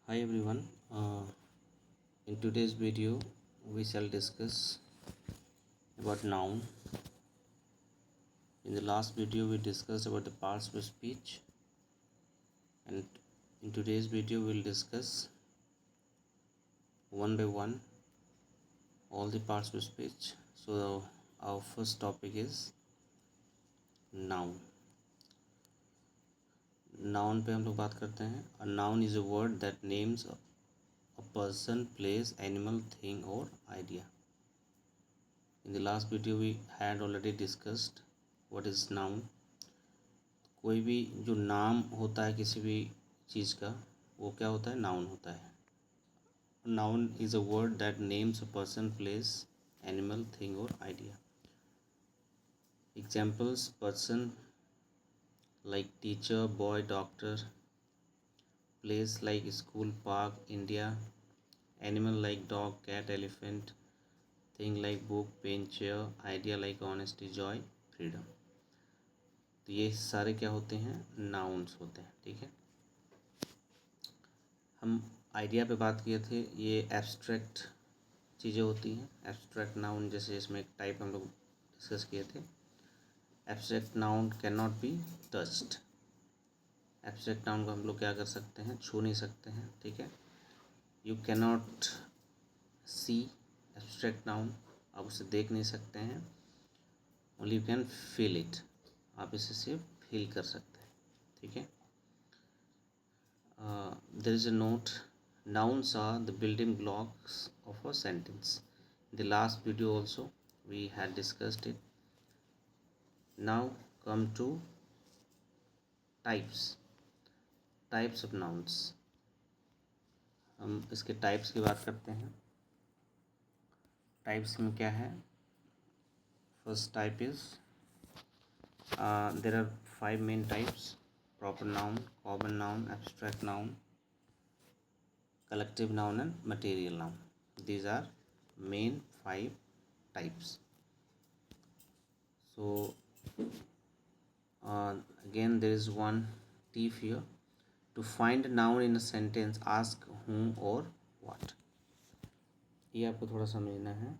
Hi everyone. In today's video, we shall discuss about noun. In the last video, we discussed about the parts of speech, and in today's video, we'll discuss one by one all the parts of speech. So our first topic is noun. Noun पे हम लोग बात करते हैं. A noun is a word that names a person, place, animal, thing or idea. In the last video we had already discussed what is noun. कोई भी जो नाम होता है किसी भी चीज़ का वो क्या होता है, नाउन होता है. Noun is a word that names a person, place, animal, thing और idea. Examples: person like teacher, boy, doctor. Place like school, park, India. Animal like dog, cat, elephant. Thing like book, pen, chair. Idea like honesty, joy, freedom. तो ये सारे क्या होते हैं, nouns होते हैं. ठीक है, हम आइडिया पे बात किए थे. ये एब्स्ट्रैक्ट चीज़ें होती हैं, एब्स्ट्रैक्ट नाउन. जैसे इसमें एक टाइप हम लोग डिस्कस किए थे. Abstract noun can not be touched. Abstract noun को हम लोग क्या कर सकते हैं, छू नहीं सकते हैं. ठीक है, you can not see abstract noun. आप उसे देख नहीं सकते हैं. Only you can feel it. आप इसे सिर्फ फील कर सकते हैं. ठीक है. There is a note. Nouns are the building blocks of a sentence. In the last video also we had discussed it. Now come to types. Types of nouns. हम इसके टाइप्स की बात करते हैं. टाइप्स में क्या है, first type is there are 5 main types: proper noun, common noun, abstract noun, collective noun and material noun. These are main 5 types. So again there is one tip here. To find a noun in a sentence, ask whom or what. ये आपको थोड़ा समझना है.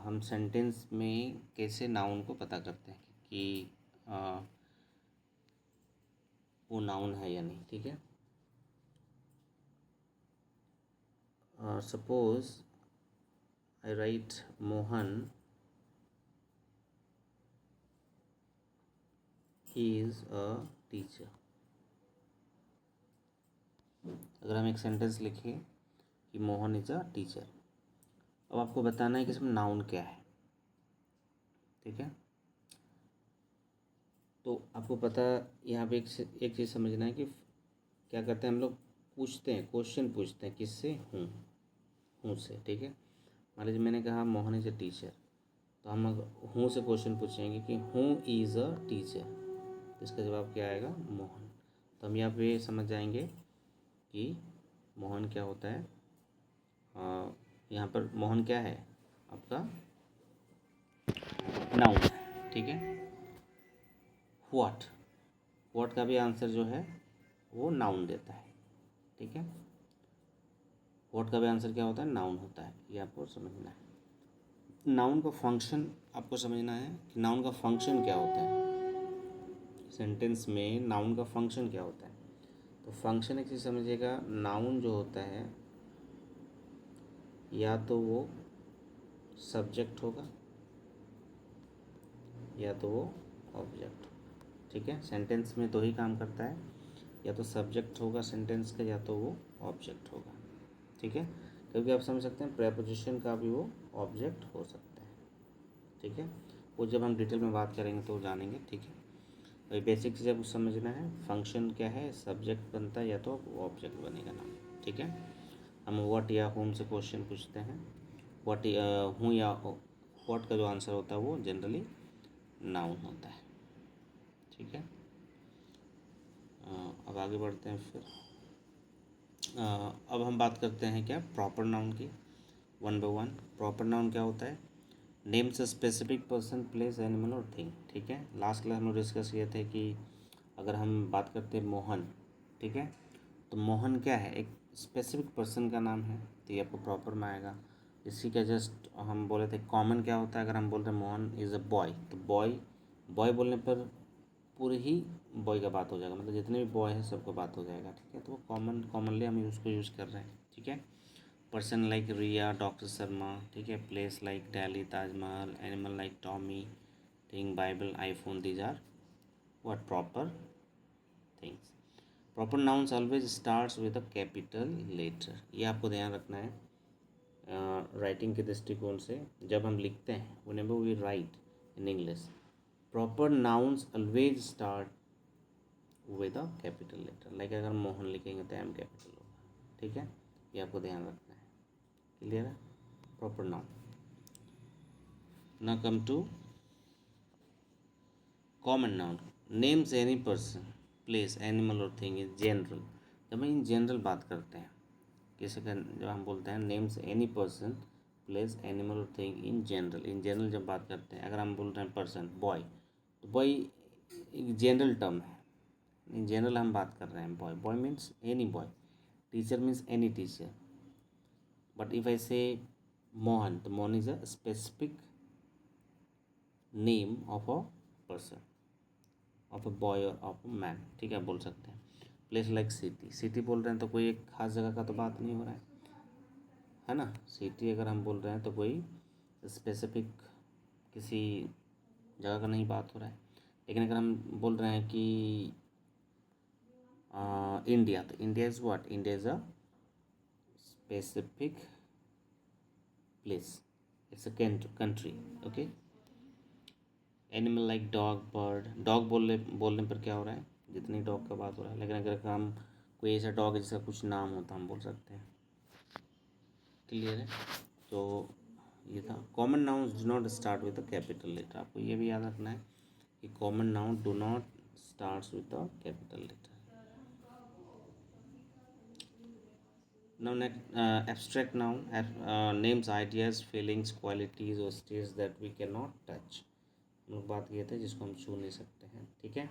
हम sentence में कैसे noun को पता करते हैं कि वो नाउन है या नहीं. ठीक है. Suppose I right Mohan is a teacher. अगर हम एक सेंटेंस लिखें कि मोहन इज़ अ टीचर, अब आपको बताना है कि इसमें नाउन क्या है. ठीक है, तो आपको पता यहाँ पे एक चीज़ समझना है कि क्या करते हैं हम लोग, पूछते हैं, क्वेश्चन पूछते हैं. किससे, हूँ से. ठीक है, मान लीजिए मैंने कहा मोहन इज़ अ टीचर, तो हम हूँ से क्वेश्चन पूछेंगे कि हूँ इज़ अ टीचर, तो इसका जवाब क्या आएगा, मोहन. तो हम यहाँ पे समझ जाएंगे कि मोहन क्या होता है. यहाँ पर मोहन क्या है, आपका नाउन है. ठीक है. व्हाट का भी आंसर जो है वो नाउन देता है. ठीक है, व्हाट का भी आंसर क्या होता है, नाउन होता है. ये आपको समझना है. नाउन का फंक्शन आपको समझना है कि नाउन का फंक्शन क्या होता है. सेंटेंस में नाउन का फंक्शन क्या होता है. तो फंक्शन एक चीज़ समझिएगा, नाउन जो होता है या तो वो सब्जेक्ट होगा या तो वो ऑब्जेक्ट होगा. ठीक है, सेंटेंस में दो ही काम करता है, या तो सब्जेक्ट होगा सेंटेंस का या तो वो ऑब्जेक्ट होगा. ठीक है, क्योंकि आप समझ सकते हैं प्रेपोजिशन का भी वो ऑब्जेक्ट हो सकता है. ठीक है, वो जब हम डिटेल में बात करेंगे तो जानेंगे. ठीक है, तो बेसिक चीज़ आपको समझना है. फंक्शन क्या है, सब्जेक्ट बनता है या तो ऑब्जेक्ट बनेगा नाम. ठीक है, हम व्हाट या होम से क्वेश्चन पूछते हैं. व्हाट हूँ या व्हाट का जो आंसर होता है वो जनरली नाउन होता है. ठीक है, अब आगे बढ़ते हैं. फिर अब हम बात करते हैं क्या, प्रॉपर नाउन की, one by one. Proper noun क्या होता है, names a specific person, place, animal और थिंग. ठीक है, लास्ट क्लास हम लोग डिस्कस किए थे कि अगर हम बात करते हैं मोहन, ठीक है, तो मोहन क्या है, एक स्पेसिफिक पर्सन का नाम है, तो ये आपको प्रॉपर में आएगा। इसी का जस्ट हम बोले थे कॉमन क्या होता है, अगर हम बोल रहे हैं मोहन इज़ अ बॉय, तो बॉय बॉय बोलने पर पूरे ही बॉय का बात हो जाएगा, मतलब जितने भी बॉय हैं सबको बात हो जाएगा, ठीक है। तो वो कॉमनली हम उसको यूज़ कर रहे हैं, ठीक है। Person like Riya, doctor Sharma, ठीक है। Place like Delhi, Taj Mahal, animal like Tommy, thing, Bible, iPhone, these are what proper things. Proper nouns always starts with a capital letter, ये आपको ध्यान रखना है राइटिंग के दृष्टिकोण से। जब हम लिखते हैं whenever we write in English, proper nouns always start with a capital letter. Like अगर मोहन लिखेंगे तो एम कैपिटल होगा, ठीक है। ये आपको ध्यान रखना है, क्लियर है। Proper noun. Now come to common noun. Names any person, place, animal और थिंग इन जनरल। जब हम इन जनरल बात करते हैं किसी का, जब हम बोलते हैं names any person, place, animal और थिंग इन जनरल जब बात करते हैं, अगर हम बोल रहे हैं पर्सन बॉय, तो बॉय एक जनरल टर्म है, इन जनरल हम बात कर रहे हैं boy. Boy means any boy. Teacher means any teacher. But if I से मोहन, तो Mohan is a specific name of a person, of a boy और ऑफ अ मैन, ठीक है, आप बोल सकते हैं। प्लेस लाइक सिटी, सिटी बोल रहे हैं तो कोई एक खास जगह का तो बात नहीं हो रहा है ना। सिटी अगर हम बोल रहे हैं तो कोई स्पेसिफिक किसी जगह का नहीं बात हो रहा है। लेकिन अगर हम बोल रहे हैं कि इंडिया, तो India is what, India is a specific place, it's a country, okay. Animal like dog, bird, dog बोलने पर क्या हो रहा है, जितनी डॉग का बात हो रहा है। लेकिन अगर हम कोई ऐसा डॉग है जिसका कुछ नाम होता हम बोल सकते हैं, क्लियर है। तो ये था common nouns do not start with a capital letter. आपको ये भी याद रखना है कि common noun do not starts with a capital letter. Now next abstract noun, names ideas, feelings, qualities और states that we can not touch. हम लोग बात किए थे जिसको हम छू नहीं सकते हैं, ठीक है।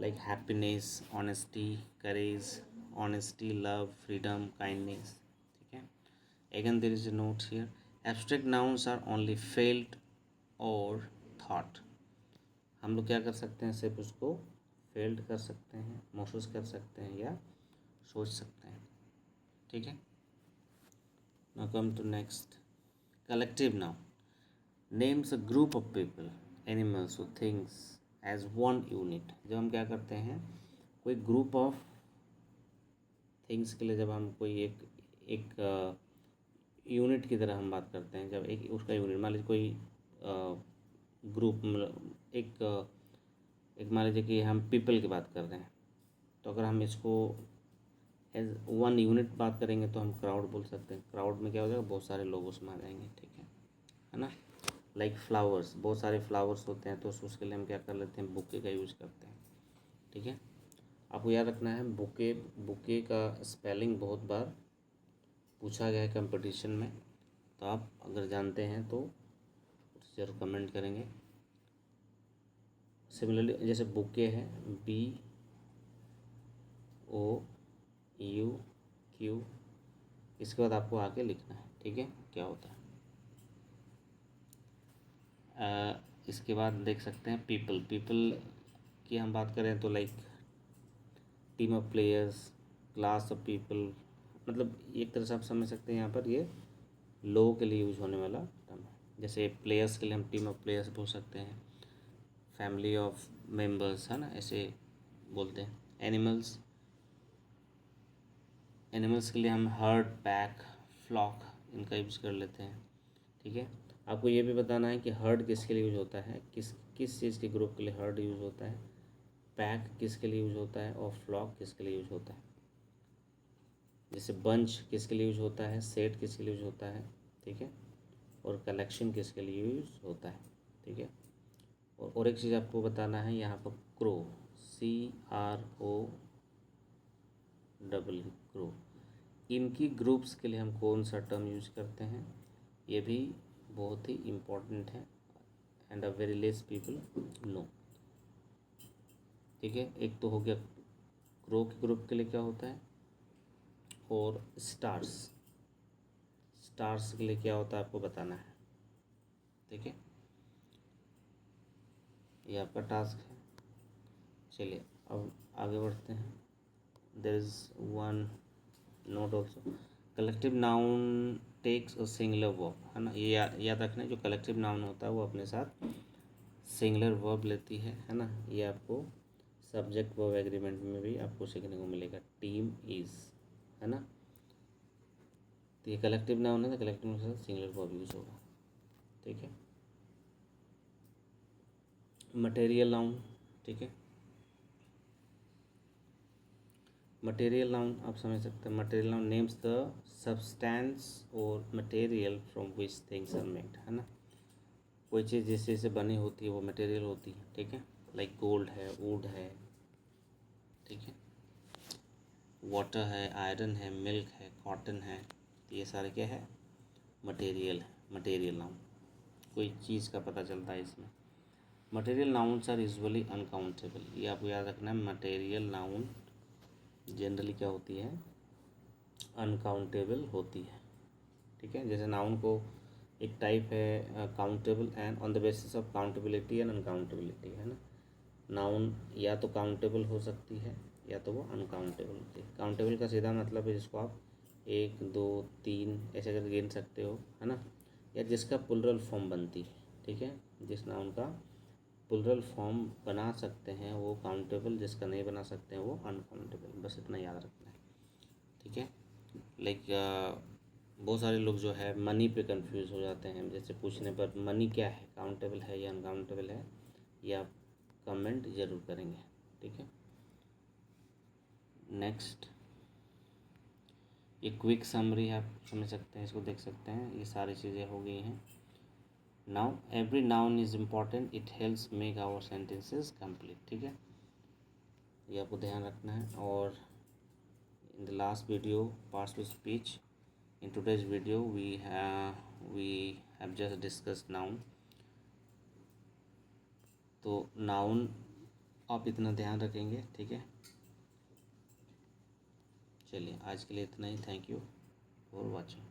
Like happiness, honesty, courage, honesty, love, freedom, kindness, ठीक है। Again there is a note here, abstract nouns are only felt और थॉट। हम लोग क्या कर सकते हैं, सिर्फ उसको फेल्ड कर सकते हैं, महसूस कर सकते हैं या सोच सकते हैं, ठीक है। Now come to next, collective noun names a group of people, animals और थिंग्स एज वन यूनिट। जब हम क्या करते हैं, कोई ग्रुप ऑफ थिंग्स के लिए जब हम कोई एक यूनिट की तरह हम बात करते हैं, जब एक उसका यूनिट, मान लीजिए कोई ग्रुप, मतलब एक मान लीजिए कि हम पीपल की बात कर रहे हैं, तो अगर हम इसको एज वन यूनिट बात करेंगे तो हम क्राउड बोल सकते हैं। क्राउड में क्या हो जाएगा, बहुत सारे लोग उसमें आ जाएंगे, ठीक है ना। लाइक फ्लावर्स, बहुत सारे फ्लावर्स होते हैं, तो उसके लिए हम क्या कर लेते हैं, बुके का यूज़ करते हैं, ठीक है। आपको याद रखना है, बुके का स्पेलिंग बहुत बार पूछा गया है कंपटीशन में, तो आप अगर जानते हैं तो ज़रूर कमेंट करेंगे। सिमिलरली जैसे बुके है, BOUQ, इसके बाद आपको आगे लिखना है, ठीक है, क्या होता है। इसके बाद देख सकते हैं पीपल की हम बात करें तो like team of players, class of people, मतलब एक तरह से आप समझ सकते हैं यहाँ पर ये लोगों के लिए यूज होने वाला टर्म है। जैसे प्लेयर्स के लिए हम टीम ऑफ प्लेयर्स बोल सकते हैं, फैमिली ऑफ मेंबर्स, है ना, ऐसे बोलते हैं। एनिमल्स के लिए हम हर्ड, पैक, फ्लॉक, इनका यूज कर लेते हैं, ठीक है। आपको ये भी बताना है कि हर्ड किसके लिए यूज होता है, किस चीज़ के ग्रुप के लिए हर्ड यूज होता है, पैक किसके लिए यूज होता है और फ्लॉक किसके लिए यूज होता है। जैसे बंच किसके लिए यूज होता है, सेट किसके लिए यूज होता है, ठीक है, और कलेक्शन किसके लिए यूज होता है, ठीक है। और एक चीज़ आपको बताना है, यहाँ पर क्रो, CRO, क्रो, इनकी ग्रुप्स के लिए हम कौन सा टर्म यूज करते हैं, ये भी बहुत ही इम्पोर्टेंट है and a very less people know, ठीक है। एक तो हो गया क्रो के ग्रुप के लिए क्या होता है, और स्टार्स। स्टार्स के लिए क्या होता है आपको बताना है, ठीक है, ये आपका टास्क है। चलिए अब आगे बढ़ते हैं। There is one note also, collective noun takes a singular verb, है ना, ये याद रखना है, जो कलेक्टिव नाउन होता है वो अपने साथ सिंगुलर वर्ब लेती है ना। ये आपको सब्जेक्ट वर्ब एग्रीमेंट में भी आपको सीखने को मिलेगा, टीम इज़, है ना। तो ये कलेक्टिव नाउन है तो कलेक्टिव नाउन के साथ सिंगुलर वर्ब यूज़ होगा, ठीक है। मटेरियल नाउन, ठीक है, मटेरियल नाउन आप समझ सकते हैं। Material noun names the substance और material from which things are made, है ना। कोई चीज़ जिस चीज़ से बनी होती है वो मटेरियल होती है, ठीक है, लाइक गोल्ड है, वुड है, ठीक है, वाटर है, आयरन है, मिल्क है, कॉटन है, तो ये सारे क्या है, मटेरियल है, मटेरियल नाउन। कोई चीज़ का पता चलता है इसमें। Material nouns are usually uncountable, ये आपको याद रखना है। मटेरियल नाउन जनरली क्या होती है, अनकाउंटेबल होती है, ठीक है। जैसे नाउन को एक टाइप है countable and on the basis of countability and uncountability, है ना। नाउन या तो काउंटेबल हो सकती है या तो वो अनकाउंटेबल होती है। काउंटेबल का सीधा मतलब है जिसको आप 1 2 3 ऐसे करके गिन सकते हो, है ना, या जिसका प्लुरल फॉर्म बनती है, ठीक है। जिस नाउन का प्लुरल फॉर्म बना सकते हैं वो काउंटेबल, जिसका नहीं बना सकते हैं वो अनकाउंटेबल, बस इतना याद रखना है, ठीक है। लाइक बहुत सारे लोग जो है मनी पे कंफ्यूज हो जाते हैं, जैसे पूछने पर मनी क्या है, काउंटेबल है या अनकाउंटेबल है, ये आप कमेंट ज़रूर करेंगे, ठीक है। नेक्स्ट, ये क्विक समरी आप समझ सकते हैं, इसको देख सकते हैं, ये सारी चीज़ें हो गई हैं। Now every noun is important, it helps make our sentences complete, ठीक है, ये आपको ध्यान रखना है। और in the last video parts of speech, in today's video we have just discussed noun। तो नाउन आप इतना ध्यान रखेंगे, ठीक है। चलिए आज के लिए इतना ही, थैंक यू फॉर वॉचिंग।